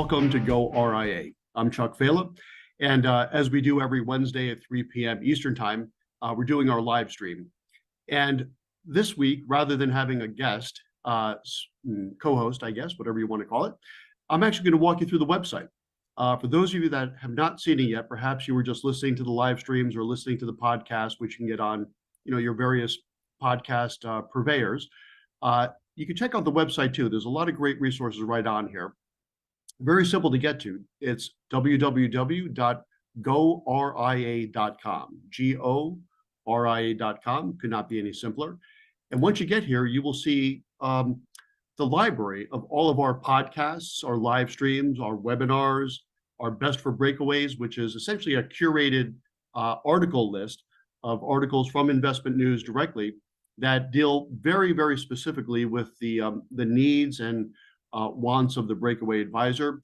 Welcome to goRIA. I'm Chuck Fala, and as we do every Wednesday at 3 p.m. Eastern Time, we're doing our live stream. And this week, rather than having a guest, co-host, I guess, whatever you want to call it, I'm actually going to walk you through the website. For those of you that have not seen it yet, perhaps you were just listening to the live streams or listening to the podcast, which you can get on, your various podcast purveyors. You can check out the website too. There's a lot of great resources right on here. Very simple to get to. It's www.goria.com. goria.com. Could not be any simpler. And once you get here, you will see the library of all of our podcasts, our live streams, our webinars, our Best for Breakaways, which is essentially a curated article list of articles from Investment News directly that deal very, very specifically with the needs and wants of the breakaway advisor.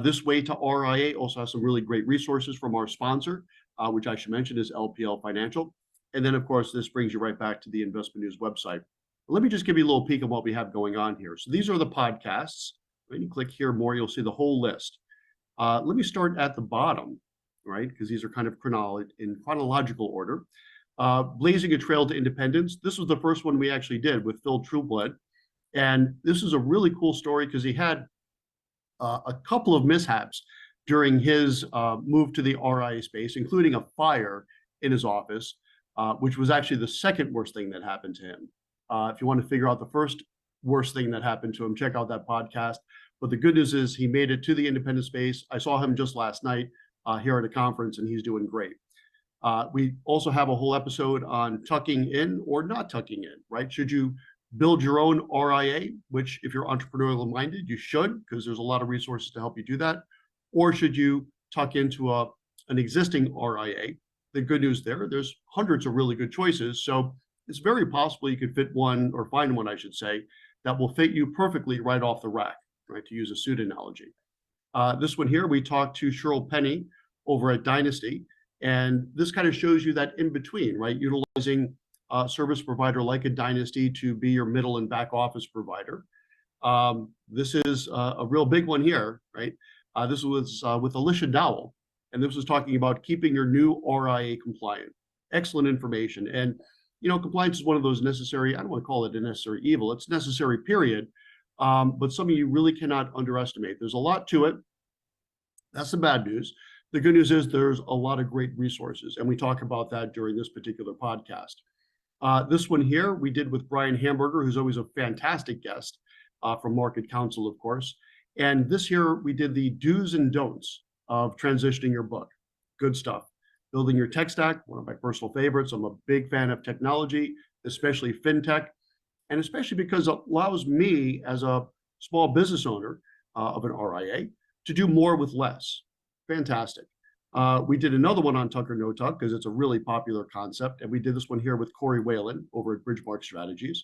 This way to RIA also has some really great resources from our sponsor, which I should mention is LPL Financial. And then, of course, this brings you right back to the Investment News website. Let me just give you a little peek of what we have going on here. So these are the podcasts. When you click here more, you'll see the whole list. Let me start at the bottom, right? Because these are kind of in chronological order. Blazing a Trail to Independence. This was the first one we actually did with Phil Trueblood. And this is a really cool story because he had a couple of mishaps during his move to the RIA space, including a fire in his office, which was actually the second worst thing that happened to him. If you want to figure out the first worst thing that happened to him, check out that podcast. But the good news is he made it to the independent space. I saw him just last night here at a conference, and he's doing great. We also have a whole episode on tucking in or not tucking in, right? Should you build your own RIA, which if you're entrepreneurial minded, you should, because there's a lot of resources to help you do that. Or should you tuck into an existing RIA? The good news there's hundreds of really good choices. So it's very possible you could fit one or find one, I should say, that will fit you perfectly right off the rack, right? To use a suit analogy. This one here, we talked to Cheryl Penny over at Dynasty. And this kind of shows you that in between, right? Utilizing a service provider like a Dynasty to be your middle and back office provider. This is a real big one here, right? This was with Alicia Dowell, and this was talking about keeping your new RIA compliant. Excellent information. And, compliance is one of those necessary, I don't want to call it a necessary evil, it's necessary, period. But something you really cannot underestimate. There's a lot to it. That's the bad news. The good news is there's a lot of great resources, and we talk about that during this particular podcast. This one here we did with Brian Hamburger, who's always a fantastic guest from Market Counsel, of course. And this here we did the do's and don'ts of transitioning your book. Good stuff. Building your tech stack, one of my personal favorites. I'm a big fan of technology, especially fintech, and especially because it allows me as a small business owner of an RIA to do more with less. Fantastic. We did another one on Tuck or No Tuck because it's a really popular concept. And we did this one here with Corey Whalen over at Bridgemark Strategies.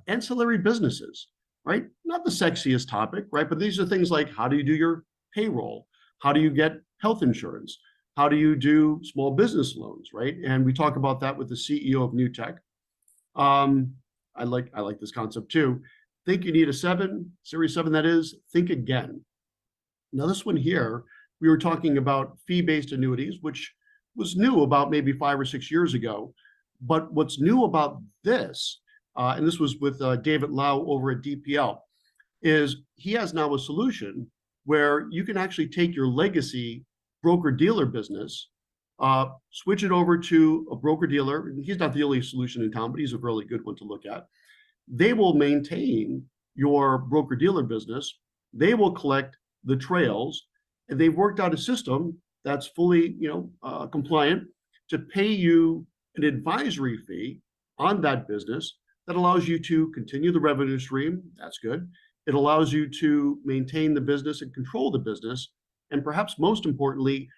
Ancillary businesses, right? Not the sexiest topic, right? But these are things like, how do you do your payroll? How do you get health insurance? How do you do small business loans, right? And we talk about that with the CEO of New Tech. I like this concept too. Think you need a Series 7 that is, think again. Now this one here, we were talking about fee-based annuities, which was new about maybe 5 or 6 years ago. But what's new about this, and this was with David Lau over at DPL, is he has now a solution where you can actually take your legacy broker-dealer business, switch it over to a broker-dealer. He's not the only solution in town, but he's a really good one to look at. They will maintain your broker-dealer business. They will collect the trails, and they've worked out a system that's fully, compliant to pay you an advisory fee on that business that allows you to continue the revenue stream. That's good. It allows you to maintain the business and control the business, and perhaps most importantly,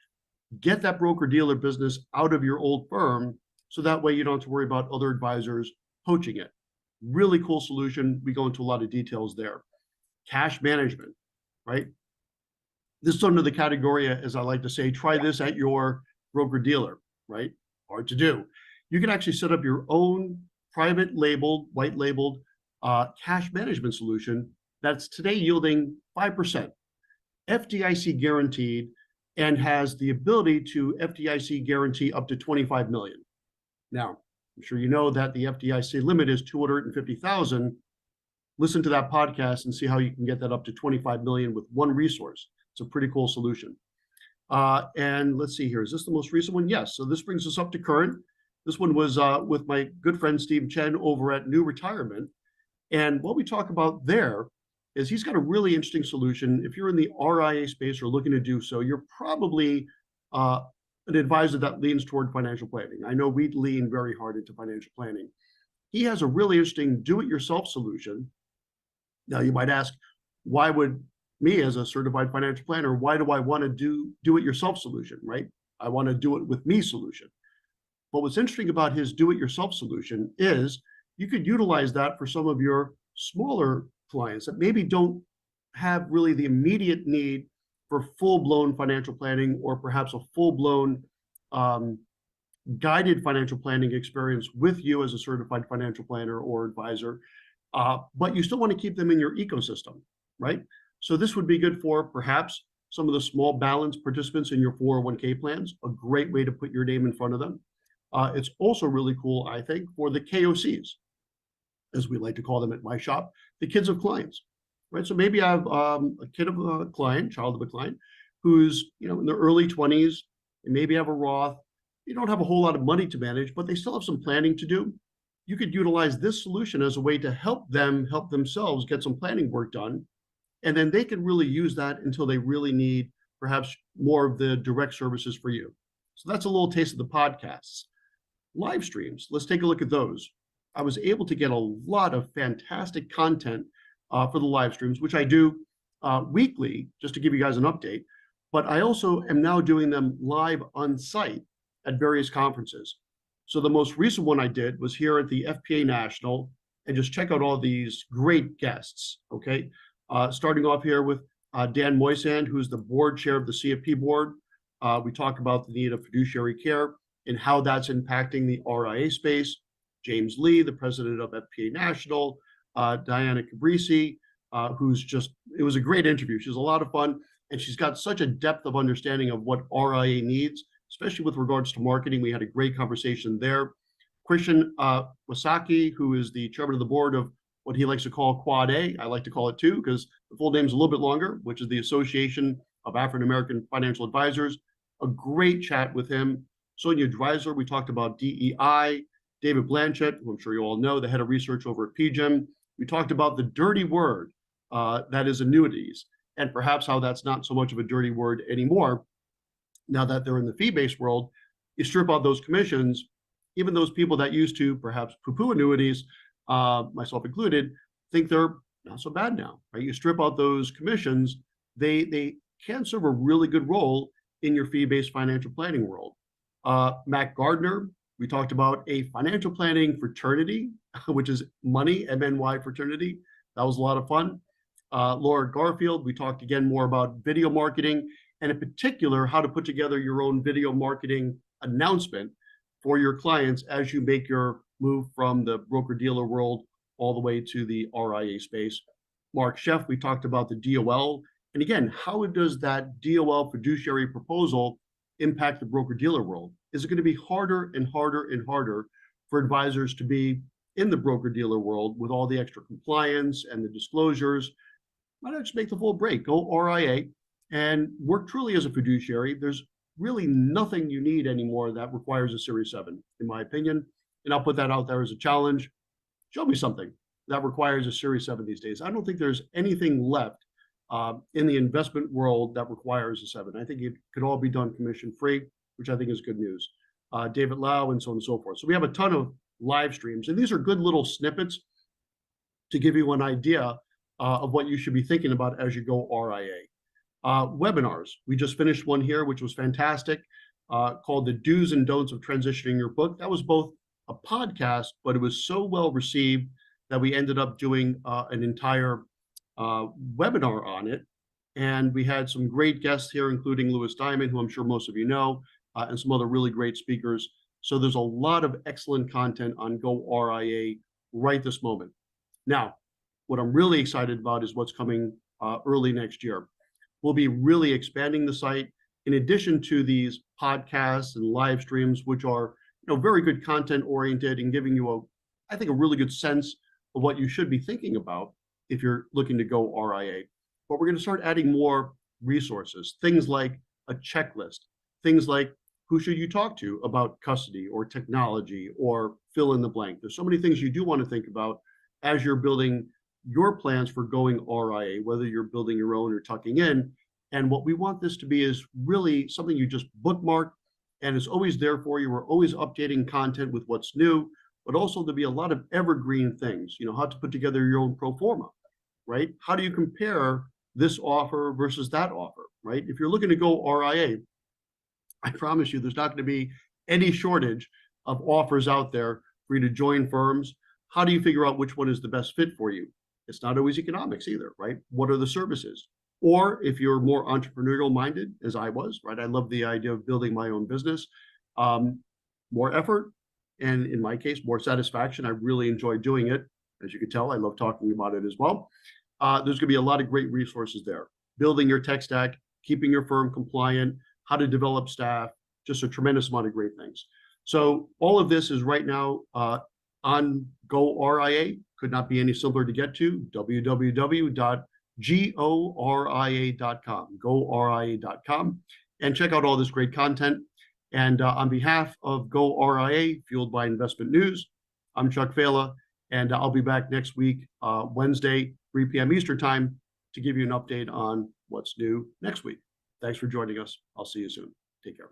get that broker-dealer business out of your old firm, so that way you don't have to worry about other advisors poaching it. Really cool solution. We go into a lot of details there. Cash management, right? This is under the category, as I like to say, try this at your broker-dealer, right? Hard to do. You can actually set up your own private labeled, white labeled cash management solution that's today yielding 5%. FDIC guaranteed and has the ability to FDIC guarantee up to 25 million. Now, I'm sure you know that the FDIC limit is 250,000. Listen to that podcast and see how you can get that up to 25 million with one resource. It's a pretty cool solution. And let's see here. Is this the most recent one? Yes. So this brings us up to current. This one was with my good friend Steve Chen over at New Retirement. And what we talk about there is he's got a really interesting solution. If you're in the RIA space or looking to do so, you're probably an advisor that leans toward financial planning. I know we lean very hard into financial planning. He has a really interesting do-it-yourself solution. Now you might ask, why would me as a certified financial planner, why do I want to do it yourself solution, right? I want to do it with me solution. But what's interesting about his do it yourself solution is you could utilize that for some of your smaller clients that maybe don't have really the immediate need for full-blown financial planning or perhaps a full-blown guided financial planning experience with you as a certified financial planner or advisor, but you still want to keep them in your ecosystem, right? So this would be good for perhaps some of the small balance participants in your 401k plans, a great way to put your name in front of them. It's also really cool, I think, for the KOCs, as we like to call them at my shop, the kids of clients, right? So maybe I have a kid of a client, child of a client, who's in their early 20s, and maybe have a Roth. You don't have a whole lot of money to manage, but they still have some planning to do. You could utilize this solution as a way to help them help themselves get some planning work done. And then they can really use that until they really need perhaps more of the direct services for you. So that's a little taste of the podcasts. Live streams, let's take a look at those. I was able to get a lot of fantastic content for the live streams, which I do weekly, just to give you guys an update. But I also am now doing them live on site at various conferences. So the most recent one I did was here at the FPA National, and just check out all these great guests, okay? Starting off here with Dan Moisand, who's the board chair of the CFP board. We talk about the need of fiduciary care and how that's impacting the RIA space. James Lee, the president of FPA National, Diana Cabrisi, who's just, it was a great interview. She's a lot of fun, and she's got such a depth of understanding of what RIA needs, especially with regards to marketing. We had a great conversation there. Christian Wasaki, who is the chairman of the board of what he likes to call Quad A. I like to call it 2 because the full name is a little bit longer, which is the Association of African American Financial Advisors. A great chat with him. Sonia Dreisler, we talked about DEI. David Blanchett, who I'm sure you all know, the head of research over at PGIM. We talked about the dirty word that is annuities, and perhaps how that's not so much of a dirty word anymore. Now that they're in the fee-based world, you strip out those commissions, even those people that used to perhaps poo-poo annuities, myself included, think they're not so bad now, right? You strip out those commissions, they can serve a really good role in your fee-based financial planning world. Matt Gardner, we talked about a financial planning fraternity, which is money, MNY fraternity. That was a lot of fun. Laura Garfield, we talked again more about video marketing, and in particular, how to put together your own video marketing announcement for your clients as you make your move from the broker-dealer world all the way to the RIA space. Mark Sheff, we talked about the DOL. And again, how does that DOL fiduciary proposal impact the broker-dealer world? Is it going to be harder and harder and harder for advisors to be in the broker-dealer world with all the extra compliance and the disclosures? Why not just make the full break, go RIA and work truly as a fiduciary? There's really nothing you need anymore that requires a Series 7, in my opinion. And I'll put that out there as a challenge. Show me something that requires a Series 7 these days. I don't think there's anything left in the investment world that requires a 7. I think it could all be done commission-free, which I think is good news. David Lau and so on and so forth. So we have a ton of live streams, and these are good little snippets to give you an idea of what you should be thinking about as you go RIA. Webinars. We just finished one here, which was fantastic, called The Do's and Don'ts of Transitioning Your Book. That was both a podcast, but it was so well received that we ended up doing an entire webinar on it. And we had some great guests here, including Louis Diamond, who I'm sure most of you know, and some other really great speakers. So there's a lot of excellent content on Go RIA right this moment. Now, what I'm really excited about is what's coming early next year. we'll be really expanding the site in addition to these podcasts and live streams, which are very good content oriented and giving you I think, a really good sense of what you should be thinking about if you're looking to go RIA. But we're going to start adding more resources, things like a checklist, things like who should you talk to about custody or technology or fill in the blank. There's so many things you do want to think about as you're building your plans for going RIA, whether you're building your own or tucking in. And what we want this to be is really something you just bookmark and it's always there for you. We're always updating content with what's new, but also there'll be a lot of evergreen things, how to put together your own pro forma, right? How do you compare this offer versus that offer, right? If you're looking to go RIA, I promise you there's not going to be any shortage of offers out there for you to join firms. How do you figure out which one is the best fit for you? It's not always economics either, right? What are the services? Or if you're more entrepreneurial minded, as I was, right? I love the idea of building my own business. More effort, and in my case, more satisfaction. I really enjoy doing it. As you can tell, I love talking about it as well. There's going to be a lot of great resources there. Building your tech stack, keeping your firm compliant, how to develop staff, just a tremendous amount of great things. So all of this is right now on goRIA. Could not be any simpler to get to, www.goria.com, goria.com, and check out all this great content. And on behalf of goRIA, fueled by investment news, I'm Chuck Vela, and I'll be back next week, Wednesday, 3 p.m. Eastern time, to give you an update on what's new next week. Thanks for joining us. I'll see you soon. Take care.